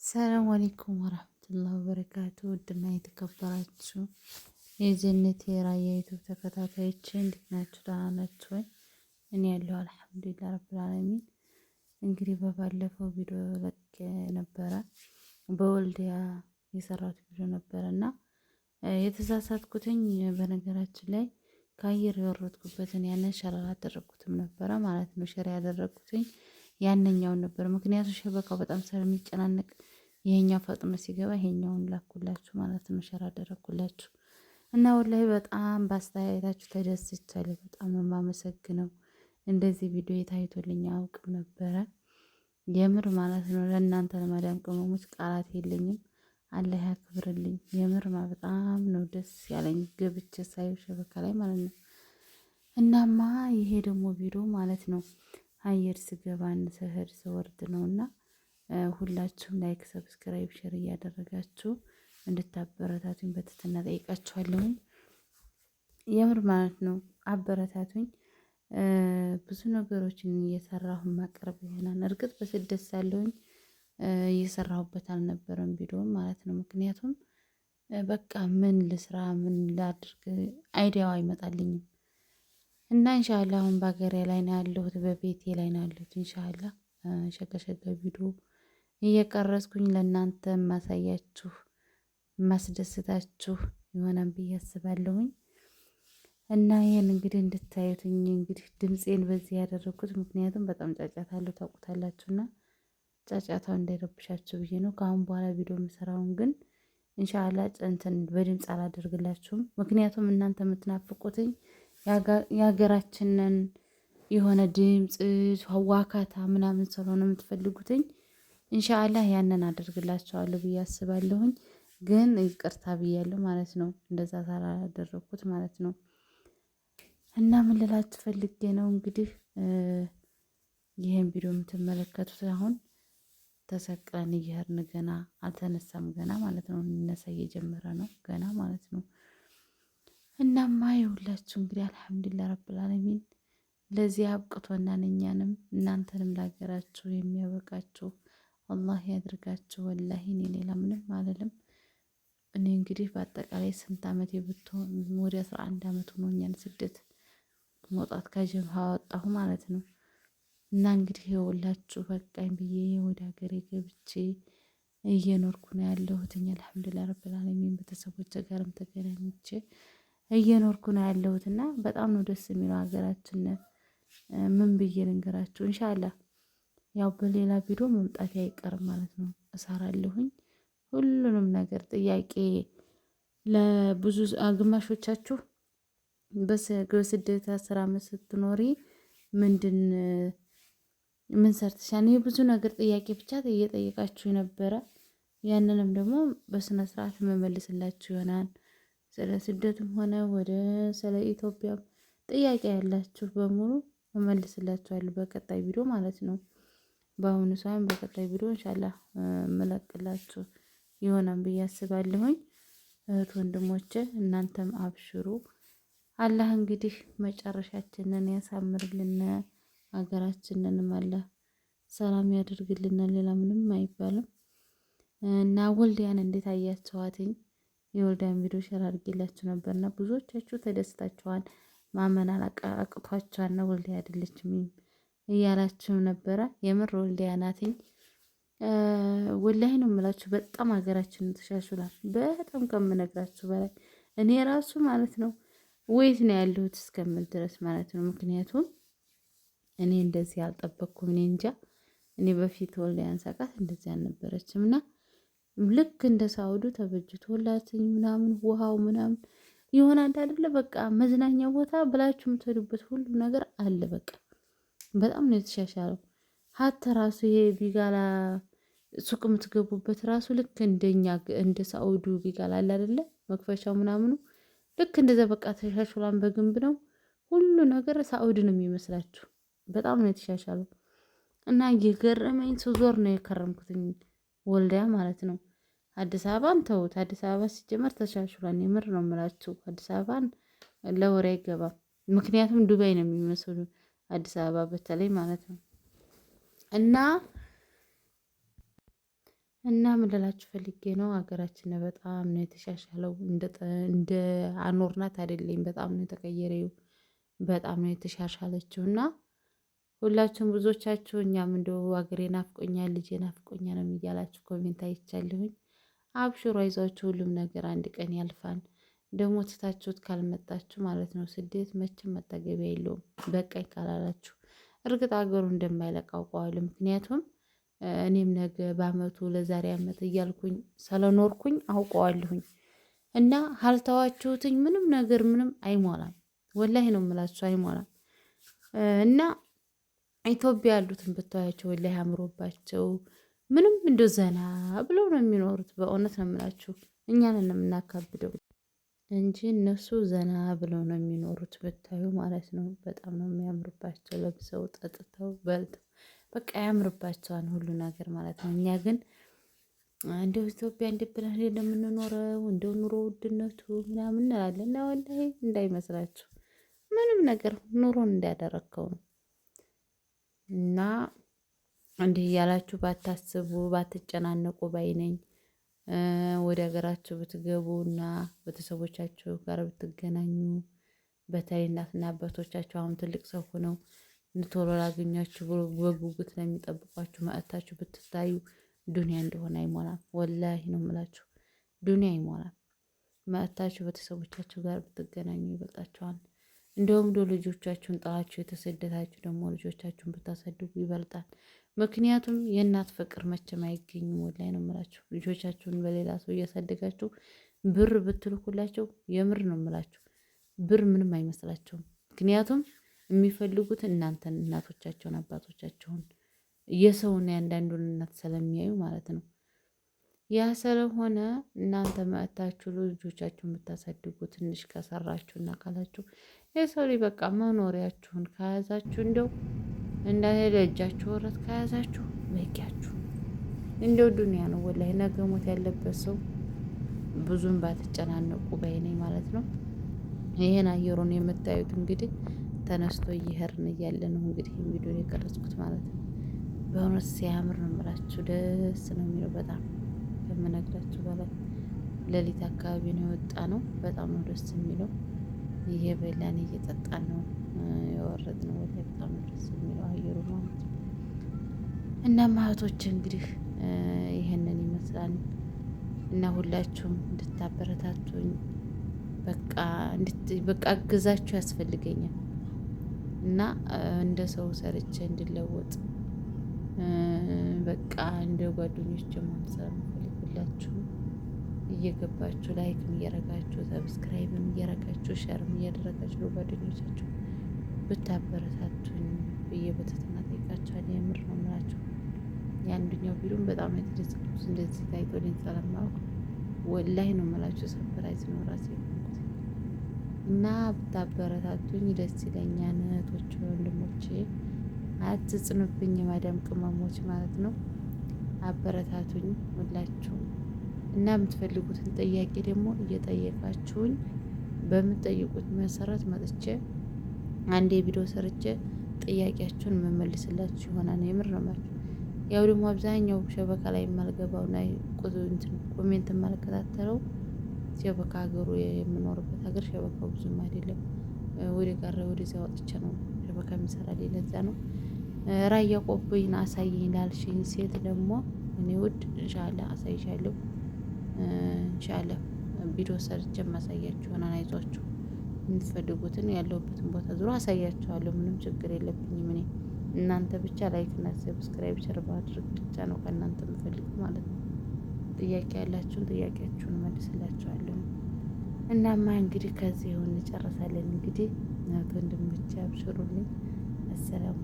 ሰላም አለይኩም ወራህመቱላሂ ወበረካቱ። ውድና የተከበራችሁ የጀነት የራያ ዩቲዩብ ተከታታዮች እንዴት ናችሁ? ደህና ናችሁ ወይ? እኔ ያለሁ አልሐምዱሊላህ ረብል ዓለሚን። እንግዲህ በባለፈው ቪዲዮ ለቅ ነበረ በወልዲያ የሰራሁት ቪዲዮ ነበረ እና የተሳሳትኩትኝ በነገራችን ላይ ከአየር የወረድኩበትን ያንን ሸራ አላደረግኩትም ነበረ ማለት ነው። ሸራ ያደረግኩትኝ ያንኛውን ነበር። ምክንያቱም ሸበካው በጣም ስለሚጨናነቅ ይሄኛው ፈጥኖ ሲገባ ይሄኛውን ላኩላችሁ ማለት ነው። ሸራ አደረኩላችሁ እና ወላሂ በጣም በአስተያየታችሁ ተደስቻለሁ። በጣም ነው የማመሰግነው። እንደዚህ ቪዲዮ ታይቶልኝ አያውቅም ነበረ የምር ማለት ነው። ለእናንተ ለማዳም ቅመሞች ቃላት የለኝም። አላህ ያክብርልኝ። የምር በጣም ነው ደስ ያለኝ ገብቼ ሳየው ሸበካ ላይ ማለት ነው። እናማ ይሄ ደግሞ ቪዲዮ ማለት ነው አየር ስገባ ስሄድ ስወርድ ነውና ሁላችሁም ላይክ፣ ሰብስክራይብ፣ ሼር እያደረጋችሁ እንድታበረታቱኝ በትህትና ጠይቃችኋለሁ። የምር ማለት ነው አበረታቱኝ። ብዙ ነገሮችን እየሰራሁ ማቅረብ ይሆናል። እርግጥ በስደት ሳለሁኝ እየሰራሁበት አልነበረም ቪዲዮ ማለት ነው። ምክንያቱም በቃ ምን ልስራ ምን ላድርግ አይዲያው አይመጣልኝም። እና ኢንሻአላህ አሁን በሀገሬ ላይ ነው ያለሁት፣ በቤቴ ላይ ነው ያለሁት። ኢንሻአላህ ሸቀሸቀ ቪዲዮ እየቀረጽኩኝ ለእናንተ ማሳያችሁ ማስደስታችሁ ይሆናል ብዬ አስባለሁኝ። እና ይሄን እንግዲህ እንድታዩትኝ እንግዲህ ድምፄን በዚህ ያደረኩት ምክንያቱም በጣም ጫጫታ አለው ታውቁታላችሁና ጫጫታው እንዳይረብሻችሁ ብዬ ነው። ከአሁን በኋላ ቪዲዮ የምሰራውን ግን ኢንሻአላህ እንትን በድምጽ አላደርግላችሁም። ምክንያቱም እናንተ የምትናፍቁትኝ የሀገራችንን የሆነ ድምፅ ዋካታ ምናምን ስለሆነ የምትፈልጉትኝ ኢንሻአላህ ያንን አደርግላችኋለሁ ብዬ አስባለሁኝ። ግን ይቅርታ ብያለሁ ማለት ነው እንደዛ ሳላደረኩት ማለት ነው። እና ምን ልላችሁ ፈልጌ ነው እንግዲህ ይሄን ቪዲዮ የምትመለከቱት አሁን ተሰቅለን እየሄድን ገና አልተነሳም ገና ማለት ነው። እነሳ እየጀመረ ነው ገና ማለት ነው። እናማ ይኸውላችሁ እንግዲህ አልሐምዱሊላህ ረብል ዓለሚን ለዚህ አብቅቶናል። እኛንም እናንተንም ለሀገራችሁ የሚያበቃችሁ አላህ ያድርጋችሁ። ወላሂ እኔ ሌላ ምንም አልልም። እኔ እንግዲህ በአጠቃላይ ስንት ዓመት ብትሆን ወደ 11 ዓመት ሆኖኛል ስደት መውጣት ከጀብሃ ወጣሁ ማለት ነው። እና እንግዲህ ይኸውላችሁ በቃኝ ብዬ ወደ ሀገሬ ገብቼ እየኖርኩ ነው ያለሁት። አልሐምዱሊላህ ረብል ዓለሚን ቤተሰቦቼ ጋርም ተገናኝቼ እየኖርኩ ነው ያለሁት እና በጣም ነው ደስ የሚለው ሀገራችን። ምን ብዬ ልንገራችሁ? ኢንሻአላህ ያው በሌላ ቪዲዮ መምጣት አይቀርም ማለት ነው። እሰራለሁኝ ሁሉንም ነገር። ጥያቄ ለብዙ ግማሾቻችሁ በስደት 10 ዓመት ስትኖሪ ምን ሰርተሻል? ብዙ ነገር ጥያቄ ብቻ እየጠየቃችሁ ነበረ። ያንንም ደግሞ በስነ ስርዓት መመልስላችሁ ይሆናል። ስለ ስደትም ሆነ ወደ ስለ ኢትዮጵያ ጥያቄ ያላችሁ በሙሉ እመልስላችኋለሁ በቀጣይ ቪዲዮ ማለት ነው። በአሁኑ ሳይሆን በቀጣይ ቪዲዮ ኢንሻአላህ መለቅላችሁ ይሆናል ብዬ አስባለሁኝ። እህት ወንድሞቼ እናንተም አብሽሩ። አላህ እንግዲህ መጨረሻችንን ያሳምርልን፣ ሀገራችንንም አላህ ሰላም ያደርግልን። ሌላ ምንም አይባልም። እና ወልዲያን እንዴት አያችኋትኝ? የወልዲያን ቪዲዮ ሼር አድርጌላችሁ ነበርና ብዙዎቻችሁ ተደስታችኋል። ማመን አቅቷችኋል ነው ወልዲያ አይደለችም እያላችሁ ነበረ። የምር ወልዲያ ናትኝ። ወላሂ ነው የምላችሁ በጣም ሀገራችንን ተሻሽሏል። በጣም ከምነግራችሁ በላይ እኔ ራሱ ማለት ነው ወይት ነው ያለሁት እስከምል ድረስ ማለት ነው። ምክንያቱም እኔ እንደዚህ አልጠበቅኩም። እኔ እንጃ እኔ በፊት ወልዲያን ሳቃት እንደዚህ አልነበረችም እና ልክ እንደ ሳውዱ ተበጅቶላትኝ ምናምን ውሃው ምናምን ይሆናል አይደለ? በቃ መዝናኛ ቦታ ብላችሁ የምትሄዱበት ሁሉ ነገር አለ። በቃ በጣም ነው የተሻሻለው። ሀተ ራሱ ይሄ ቢጋላ ሱቅ የምትገቡበት ራሱ ልክ እንደኛ እንደ ሳውዱ ቢጋላ አለ አይደለ? መክፈቻው ምናምኑ ልክ እንደዛ በቃ ተሻሽሏን በግንብ ነው ሁሉ ነገር ሳውዲ ነው የሚመስላችሁ። በጣም ነው የተሻሻለው እና እየገረመኝ ስዞር ነው የከረምኩትኝ ወልዲያ ማለት ነው። አዲስ አበባን ተውት። አዲስ አበባ ሲጀመር ተሻሽሏል። የምር ነው የምላችሁ። አዲስ አበባን ለወሬ አይገባም። ምክንያቱም ዱባይ ነው የሚመስሉ አዲስ አበባ በተለይ ማለት ነው። እና እና ምን ልላችሁ ፈልጌ ነው ሀገራችን በጣም ነው የተሻሻለው። እንደ አኖርናት አይደለም፣ በጣም ነው የተቀየረው፣ በጣም ነው የተሻሻለችው። እና ሁላችሁም ብዙዎቻችሁ እኛም እንደው ሀገሬ ናፍቆኛል፣ ልጄ ናፍቆኛል ነው እያላችሁ ኮሜንት አይቻለሁኝ። አብሽሮ አይዟችሁ፣ ሁሉም ነገር አንድ ቀን ያልፋል። ደግሞ ትታችሁት ካልመጣችሁ ማለት ነው ስደት መቼም መጠገቢያ የለውም። በቃኝ ካላላችሁ እርግጥ ሀገሩ እንደማይለቅ አውቀዋለሁ። ምክንያቱም እኔም ነገ በአመቱ ለዛሬ አመት እያልኩኝ ስለኖርኩኝ አውቀዋለሁኝ። እና ካልተዋችሁትኝ ምንም ነገር ምንም አይሞላም። ወላሂ ነው የምላችሁ አይሞላም። እና ኢትዮጵያ ያሉትን ብታያቸው ወላሂ አምሮባቸው ምንም እንደ ዘና ብለው ነው የሚኖሩት። በእውነት ነው የምላችሁ እኛን የምናካብደው እንጂ እነሱ ዘና ብለው ነው የሚኖሩት ብታዩ ማለት ነው። በጣም ነው የሚያምርባቸው ለብሰው ጠጥተው በልተው በቃ ያምርባቸዋል ሁሉ ነገር ማለት ነው። እኛ ግን እንደው ኢትዮጵያ እንዴት ብለን እንደምንኖረው እንደው ኑሮ ውድነቱ ምናምን እንላለን እና ወላሂ እንዳይመስላችሁ ምንም ነገር ኑሮን እንዳያደረከው ነው። እና እንዲህ እያላችሁ ባታስቡ ባትጨናነቁ ባይ ነኝ። ወደ ሀገራችሁ ብትገቡ እና ቤተሰቦቻችሁ ጋር ብትገናኙ በተለይ እናትና አባቶቻችሁ አሁን ትልቅ ሰው ሆነው ቶሎ ላገኛችሁ በጉጉት ነው የሚጠብቋችሁ። መጥታችሁ ብትታዩ ዱንያ እንደሆነ አይሞላም። ወላሂ ነው የምላችሁ ዱንያ አይሞላም። መጥታችሁ ቤተሰቦቻችሁ ጋር ብትገናኙ ይበልጣችኋል። እንደውም ልጆቻችሁን ጥላችሁ የተሰደታችሁ ደግሞ ልጆቻችሁን ብታሳድጉ ይበልጣል። ምክንያቱም የእናት ፍቅር መቼም አይገኝም። ወላሂ ነው የምላችሁ ልጆቻችሁን በሌላ ሰው እያሳደጋችሁ ብር ብትልኩላቸው የምር ነው የምላችሁ ብር ምንም አይመስላቸውም። ምክንያቱም የሚፈልጉት እናንተን እናቶቻቸውን አባቶቻቸውን የሰውን ያንዳንዱን እናት ስለሚያዩ ማለት ነው። ያ ስለሆነ እናንተ መጥታችሁ ልጆቻችሁን ብታሳድጉ ትንሽ ከሰራችሁና ካላችሁ የሰው ልጅ በቃ መኖሪያችሁን ከያዛችሁ እንደው እንዳለ እጃችሁ ወረት ከያዛችሁ በቂያችሁ። እንደው ዱንያ ነው ወላሂ ነገ ሞት ያለበት ሰው ብዙም ባትጨናነቁ ባይ ነኝ ማለት ነው። ይሄን አየሩን የምታዩት እንግዲህ ተነስቶ እየሄድን እያለ ነው እንግዲህ ቪዲዮ የቀረጽኩት ማለት ነው። በእውነት ሲያምር ነው የምላችሁ ደስ ነው የሚለው በጣም ከምነግራችሁ በላይ። ሌሊት አካባቢ ነው የወጣ ነው። በጣም ነው ደስ የሚለው። እየበላን እየጠጣን ነው የወረድነው። ወላሂ በጣም ነው ደስ የሚለው አየሩ ማለት ነው። እና እህቶች እንግዲህ ይሄንን ይመስላል እና ሁላችሁም እንድታበረታቱኝ በቃ አግዛችሁ ያስፈልገኛል እና እንደ ሰው ሰርቼ እንድለወጥ በቃ እንደ ጓደኞች መሆን ስለምፈልግላችሁ እየገባችሁ ላይክም እያረጋችሁ ሰብስክራይብም እያረጋችሁ ሸርም እያደረጋችሁ ለጓደኞቻችሁ ብታበረታቱኝ ብዬ በትህትና እጠይቃችኋለሁ። የምር ነው የምላችሁ። የአንደኛው ቪዲዮም በጣም የተደሰትኩት እንደዚህ ታይቶልኝ ስለማውቅ ወላሂ ነው የምላችሁ። ሰርፕራይዝ ነው ራሴ እና ብታበረታቱኝ ደስ ይለኛል። እህቶች ወንድሞቼ አትጽኑብኝ፣ የማዳም ቅመሞች ማለት ነው። አበረታቱኝ ሁላችሁም እና የምትፈልጉትን ጥያቄ ደግሞ እየጠየቃችሁኝ በምትጠይቁት መሰረት መጥቼ አንዴ ቪዲዮ ሰርቼ ጥያቄያችሁን መመልስላችሁ ይሆናል። የምር ነው ማለት ያው ደግሞ አብዛኛው ሸበካ ላይ የማልገባው እና ኮሜንት የማልከታተለው ሸበካ ሀገሩ የምኖርበት ሀገር ሸበካው ብዙም አይደለም። ወደ ጋር ወደዚያ ወጥቼ ነው ሸበካ የሚሰራልኝ። ለዛ ነው ራያ ቆቦዬን አሳይኝ ላልሽኝ ሴት ደግሞ እኔ ውድ ኢንሻአላህ አሳይሻለሁ። ኢንሻአላህ ቪዲዮ ሰርቼ ማሳያችሁ ይሆናል። አይዟችሁ የምትፈልጉትን ያለሁበትን ቦታ ዙሮ አሳያችኋለሁ። ምንም ችግር የለብኝም። እኔ እናንተ ብቻ ላይክ እና ሰብስክራይብ ሸር ማድረግ ብቻ ነው ከእናንተ የምፈልገው ማለት ነው። ጥያቄ ያላችሁን ጥያቄያችሁን መልስላችኋለሁ። እናማ እንግዲህ ከዚህ እንጨርሳለን። እንግዲህ ወንድሞቼ አብሽሩልኝ። አሰላሙ